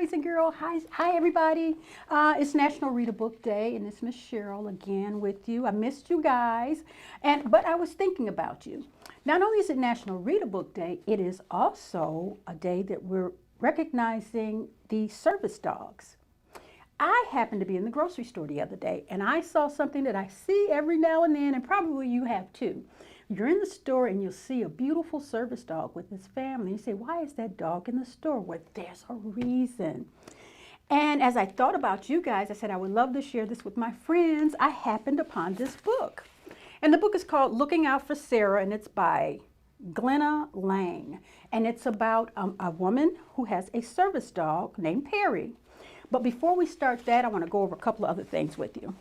boys and girls. Hi everybody. It's National Read a Book Day, and it's Miss Cheryl again with you. I missed you guys, but I was thinking about you. Not only is it National Read a Book Day, it is also a day that we're recognizing the service dogs. I happened to be in the grocery store the other day, and I saw something that I see every now and then, and probably you have too. You're in the store and you'll see a beautiful service dog with his family. You say, why is that dog in the store? Well, there's a reason. And as I thought about you guys, I said I would love to share this with my friends. I happened upon this book. And the book is called Looking Out for Sarah, and it's by Glenna Lang. And it's about a woman who has a service dog named Perry. But before we start that, I want to go over a couple of other things with you.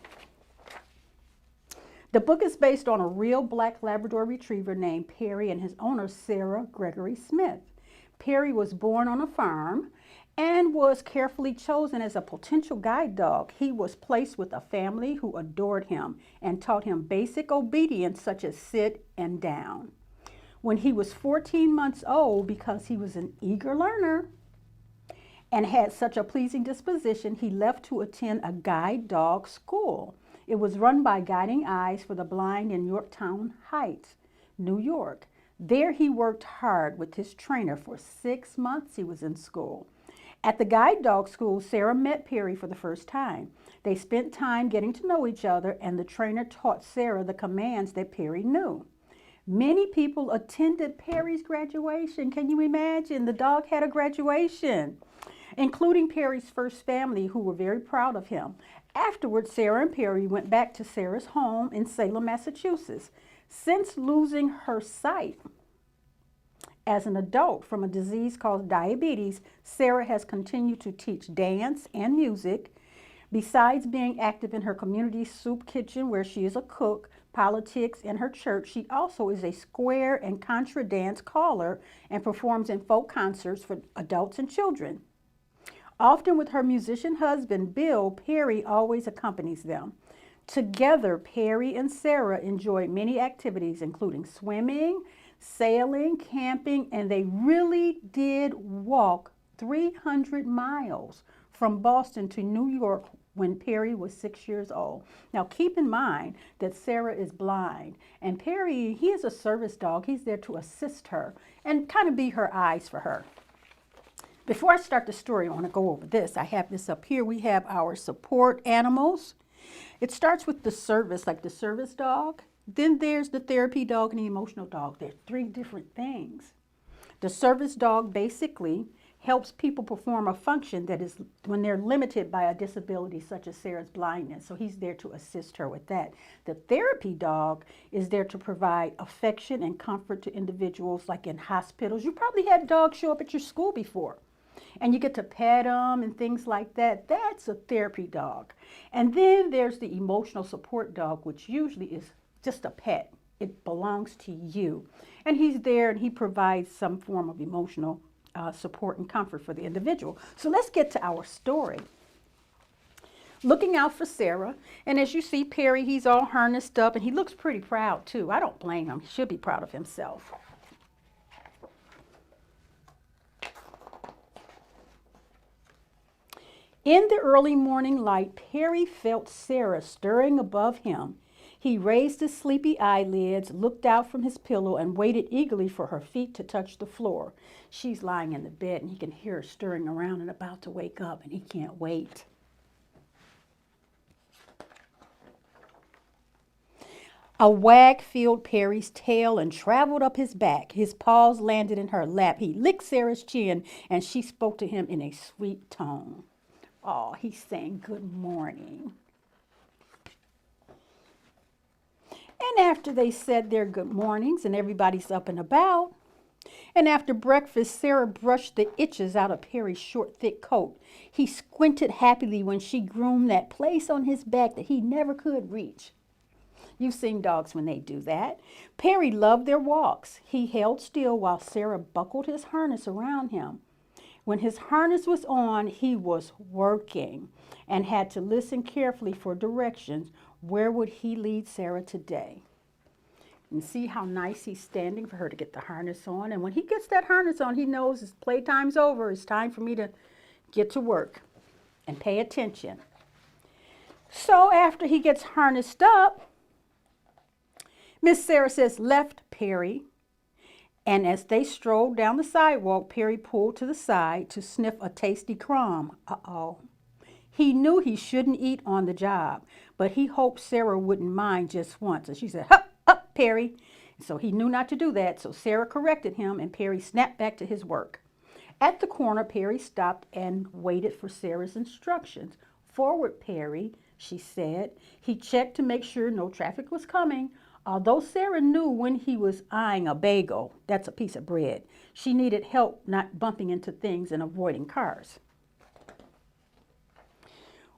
The book is based on a real black Labrador retriever named Perry and his owner, Sarah Gregory Smith. Perry was born on a farm and was carefully chosen as a potential guide dog. He was placed with a family who adored him and taught him basic obedience such as sit and down. When he was 14 months old, because he was an eager learner and had such a pleasing disposition, he left to attend a guide dog school. It was run by Guiding Eyes for the Blind in Yorktown Heights, New York. There he worked hard with his trainer for 6 months he was in school. At the guide dog school, Sarah met Perry for the first time. They spent time getting to know each other, and the trainer taught Sarah the commands that Perry knew. Many people attended Perry's graduation. Can you imagine? The dog had a graduation, including Perry's first family, who were very proud of him. Afterwards, Sarah and Perry went back to Sarah's home in Salem, Massachusetts. Since losing her sight as an adult from a disease called diabetes, Sarah has continued to teach dance and music. Besides being active in her community soup kitchen, where she is a cook, politics, and her church, she also is a square and contra dance caller and performs in folk concerts for adults and children. Often with her musician husband, Bill, Perry always accompanies them. Together, Perry and Sarah enjoy many activities, including swimming, sailing, camping, and they really did walk 300 miles from Boston to New York when Perry was 6 years old. Now, keep in mind that Sarah is blind, and Perry, he is a service dog. He's there to assist her and kind of be her eyes for her. Before I start the story, I want to go over this. I have this up here. We have our support animals. It starts with the service, like the service dog. Then there's the therapy dog and the emotional dog. They're 3 different things. The service dog basically helps people perform a function that is when they're limited by a disability such as Sarah's blindness. So he's there to assist her with that. The therapy dog is there to provide affection and comfort to individuals like in hospitals. You probably had dogs show up at your school before, and you get to pet them and things like that. That's a therapy dog. And then there's the emotional support dog, which usually is just a pet. It belongs to you. And he's there and he provides some form of emotional support and comfort for the individual. So let's get to our story. Looking out for Sarah. And as you see, Perry, he's all harnessed up and he looks pretty proud too. I don't blame him. He should be proud of himself. In the early morning light, Perry felt Sarah stirring above him. He raised his sleepy eyelids, looked out from his pillow, and waited eagerly for her feet to touch the floor. She's lying in the bed, and he can hear her stirring around and about to wake up, and he can't wait. A wag filled Perry's tail and traveled up his back. His paws landed in her lap. He licked Sarah's chin, and she spoke to him in a sweet tone. Oh, he's saying good morning. And after they said their good mornings and everybody's up and about, and after breakfast, Sarah brushed the itches out of Perry's short, thick coat. He squinted happily when she groomed that place on his back that he never could reach. You've seen dogs when they do that. Perry loved their walks. He held still while Sarah buckled his harness around him. When his harness was on, he was working and had to listen carefully for directions. Where would he lead Sarah today? And see how nice he's standing for her to get the harness on. And when he gets that harness on, he knows his playtime's over. It's time for me to Get to work and pay attention. So after he gets harnessed up, Miss Sarah says, left, Perry. And as they strolled down the sidewalk, Perry pulled to the side to sniff a tasty crumb. Uh-oh. He knew he shouldn't eat on the job, but he hoped Sarah wouldn't mind just once. And she said, "Hup, up, Perry." So he knew not to do that, so Sarah corrected him, and Perry snapped back to his work. At the corner, Perry stopped and waited for Sarah's instructions. "Forward, Perry," she said. He checked to make sure no traffic was coming. Although Sarah knew when he was eyeing a bagel, that's a piece of bread, she needed help not bumping into things and avoiding cars.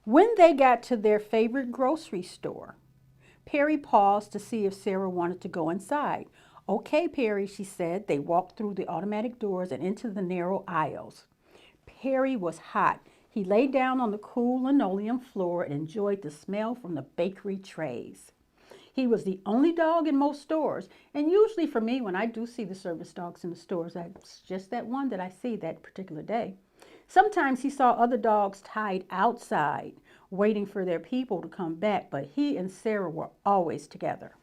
When they got to their favorite grocery store, Perry paused to see if Sarah wanted to go inside. "Okay, Perry," she said. They walked through the automatic doors and into the narrow aisles. Perry was hot. He lay down on the cool linoleum floor and enjoyed the smell from the bakery trays. He was the only dog in most stores, and usually for me, when I do see the service dogs in the stores, that's just that one that I see that particular day. Sometimes he saw other dogs tied outside, waiting for their people to come back, but he and Sarah were always together.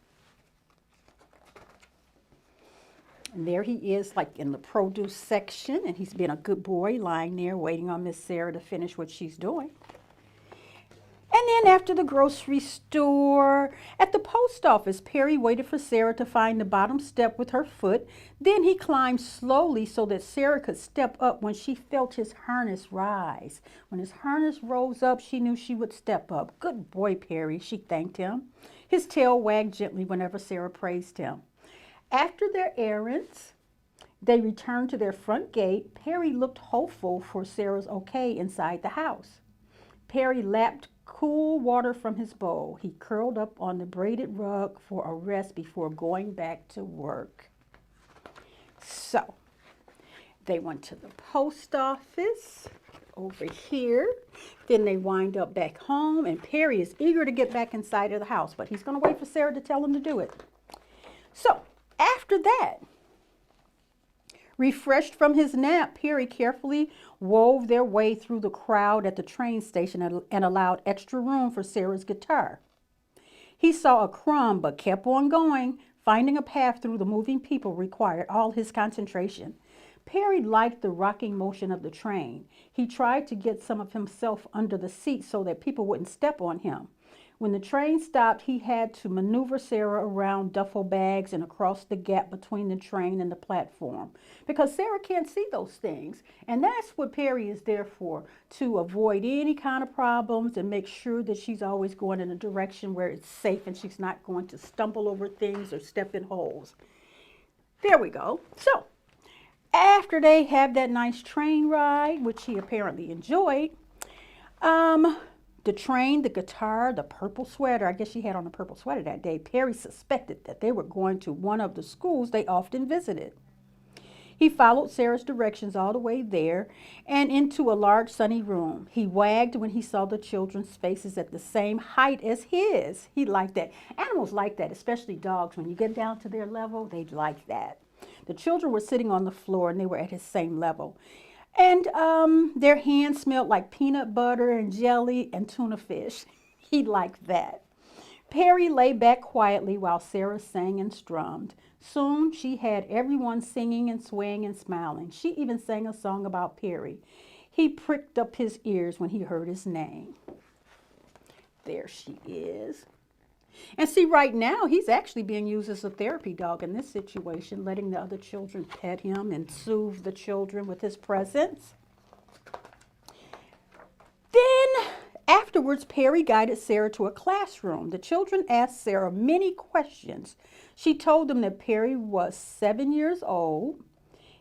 And there he is, like in the produce section, and he's been a good boy, lying there waiting on Miss Sarah to finish what she's doing. And then after the grocery store, at the post office, Perry waited for Sarah to find the bottom step with her foot. Then he climbed slowly so that Sarah could step up when she felt his harness rise. When his harness rose up, she knew she would step up. "Good boy, Perry," she thanked him. His tail wagged gently whenever Sarah praised him. After their errands, they returned to their front gate. Perry looked hopeful for Sarah's okay inside the house. Perry lapped cool water from his bowl. He curled up on the braided rug for a rest before going back to work. So, they went to the post office over here. Then they wind up back home, and Perry is eager to get back inside of the house, but he's going to wait for Sarah to tell him to do it. So, after that, refreshed from his nap, Perry carefully wove their way through the crowd at the train station and allowed extra room for Sarah's guitar. He saw a crumb but kept on going. Finding a path through the moving people required all his concentration. Perry liked the rocking motion of the train. He tried to get some of himself under the seat so that people wouldn't step on him. When the train stopped, he had to maneuver Sarah around duffel bags and across the gap between the train and the platform, because Sarah can't see those things. And that's what Perry is there for, to avoid any kind of problems and make sure that she's always going in a direction where it's safe and she's not going to stumble over things or step in holes. There we go. So, after they had that nice train ride, which he apparently enjoyed, the train, the guitar, the purple sweater, I guess she had on a purple sweater that day, Perry suspected that they were going to one of the schools they often visited. He followed Sarah's directions all the way there and into a large sunny room. He wagged when he saw the children's faces at the same height as his. He liked that. Animals like that, especially dogs. When you get down to their level, they like that. The children were sitting on the floor and they were at his same level. And their hands smelled like peanut butter and jelly and tuna fish. He liked that. Perry lay back quietly while Sarah sang and strummed. Soon she had everyone singing and swaying and smiling. She even sang a song about Perry. He pricked up his ears when he heard his name. There she is. And see, right now, he's actually being used as a therapy dog in this situation, letting the other children pet him and soothe the children with his presence. Then, afterwards, Perry guided Sarah to a classroom. The children asked Sarah many questions. She told them that Perry was 7 years old.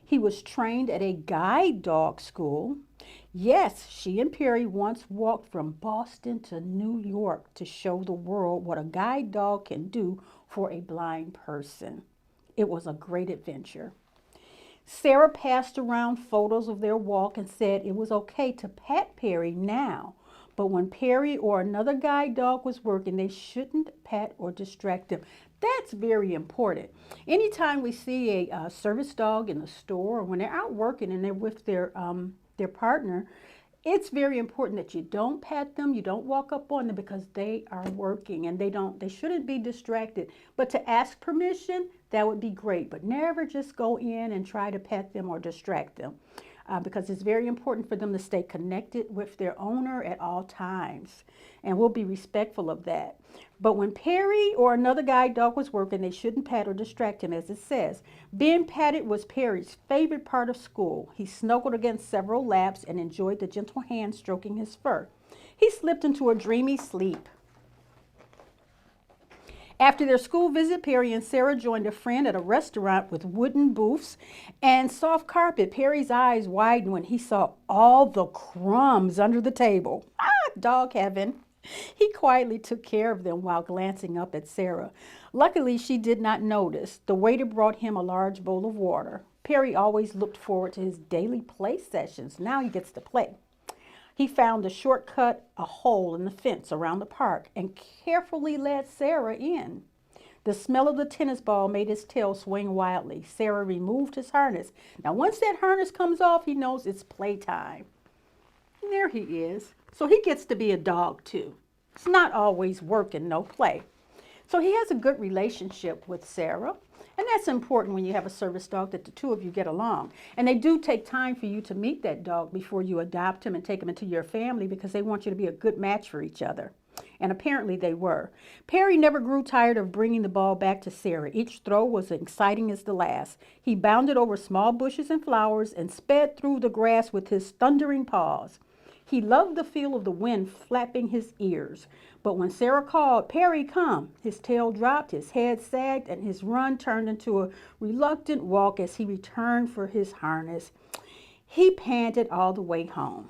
He was trained at a guide dog school. Yes, she and Perry once walked from Boston to New York to show the world what a guide dog can do for a blind person. It was a great adventure. Sarah passed around photos of their walk and said it was okay to pet Perry now, but when Perry or another guide dog was working, they shouldn't pet or distract them. That's very important. Anytime we see a service dog in the store, or when they're out working and they're with their partner, It's very important that you don't pat them, you don't walk up on them because they are working and they shouldn't be distracted. But to ask permission, that would be great, but never just go in and try to pet them or distract them. Because it's very important for them to stay connected with their owner at all times. And we'll be respectful of that. But when Perry or another guide dog was working, they shouldn't pat or distract him, as it says. Being patted was Perry's favorite part of school. He snuggled against several laps and enjoyed the gentle hand stroking his fur. He slipped into a dreamy sleep. After their school visit, Perry and Sarah joined a friend at a restaurant with wooden booths and soft carpet. Perry's eyes widened when he saw all the crumbs under the table. Dog heaven. He quietly took care of them while glancing up at Sarah. Luckily, she did not notice. The waiter brought him a large bowl of water. Perry always looked forward to his daily play sessions. Now he gets to play. He found a shortcut, a hole in the fence around the park, and carefully led Sarah in. The smell of the tennis ball made his tail swing wildly. Sarah removed his harness. Now, once that harness comes off, he knows it's playtime. And there he is. So he gets to be a dog, too. It's not always work and no play. So he has a good relationship with Sarah. And that's important when you have a service dog, that the two of you get along. And they do take time for you to meet that dog before you adopt him and take him into your family, because they want you to be a good match for each other. And apparently they were. Perry never grew tired of bringing the ball back to Sarah. Each throw was as exciting as the last. He bounded over small bushes and flowers and sped through the grass with his thundering paws. He loved the feel of the wind flapping his ears. But when Sarah called, "Perry, come," his tail dropped, his head sagged, and his run turned into a reluctant walk as he returned for his harness. He panted all the way home.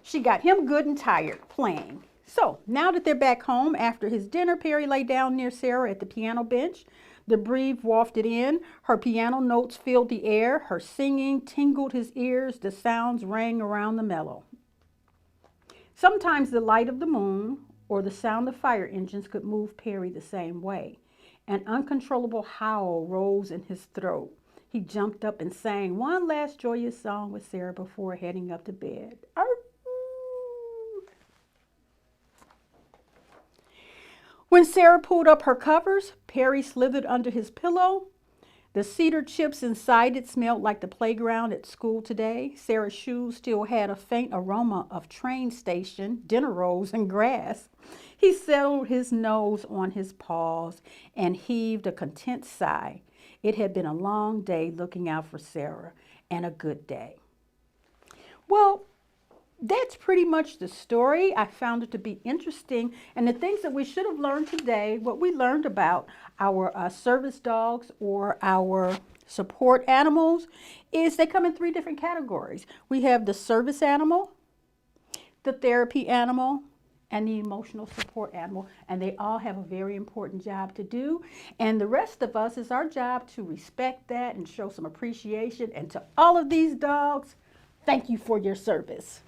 She got him good and tired playing. So now that they're back home after his dinner, Perry lay down near Sarah at the piano bench. The breeze wafted in. Her piano notes filled the air. Her singing tingled his ears. The sounds rang around the mellow. Sometimes the light of the moon or the sound of fire engines could move Perry the same way. An uncontrollable howl rose in his throat. He jumped up and sang one last joyous song with Sarah before heading up to bed. When Sarah pulled up her covers, Perry slithered under his pillow. The cedar chips inside it smelled like the playground at school today. Sarah's shoes still had a faint aroma of train station, dinner rolls, and grass. He settled his nose on his paws and heaved a content sigh. It had been a long day looking out for Sarah, and a good day. Well, that's pretty much the story. I found it to be interesting. And the things that we should have learned today, what we learned about our service dogs or our support animals, is they come in 3 different categories. We have the service animal, the therapy animal, and the emotional support animal. And they all have a very important job to do. And the rest of us, it's our job to respect that and show some appreciation. And to all of these dogs, thank you for your service.